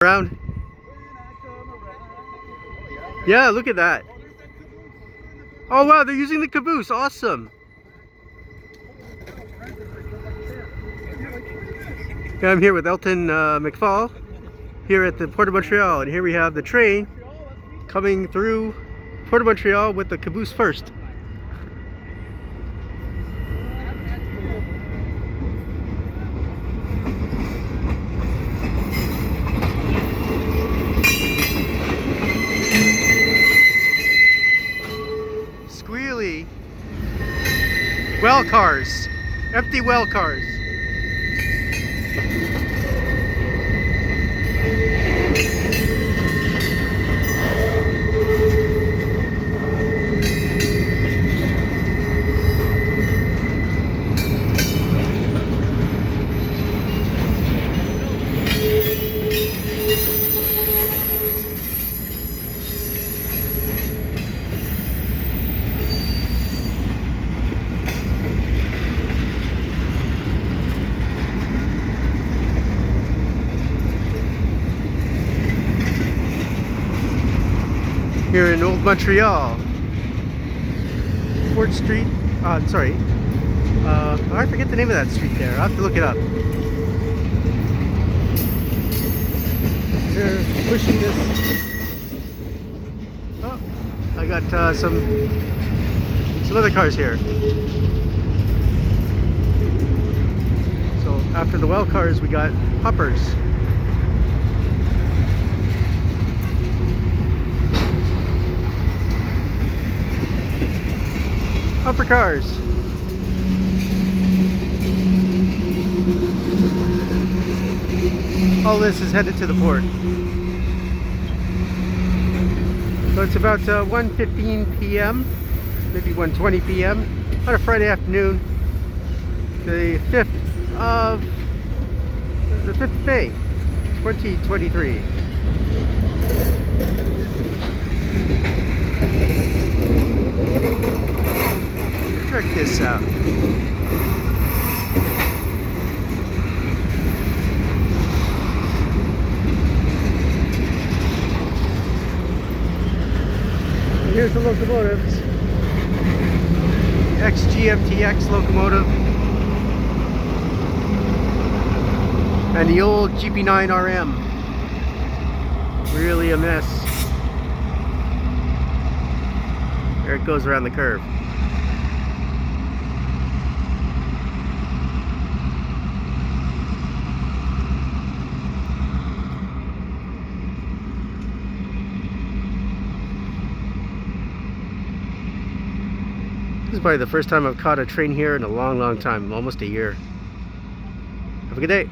Around. Yeah, look at that. Oh wow, they're using the caboose. Awesome. Yeah, I'm here with Elton McFall here at the Port of Montreal, and here we have the train coming through Port of Montreal with the caboose first. Squealy well cars, empty well cars. Here in Old Montreal, Pointe Street. Sorry, I forget the name of that street there. I'll have to look it up. They're pushing this. Oh, I got some other cars here. So after the well cars, we got hoppers. Hopper cars. All this is headed to the port. So it's about 1:15 p.m., maybe 1:20 p.m. on a Friday afternoon, the 5th of May, 2023. Check this out. And here's the locomotives. XGMTX locomotive. And the old GP9RM. Really a mess. There it goes around the curve. This is probably the first time I've caught a train here in a long time, almost a year. Have a good day.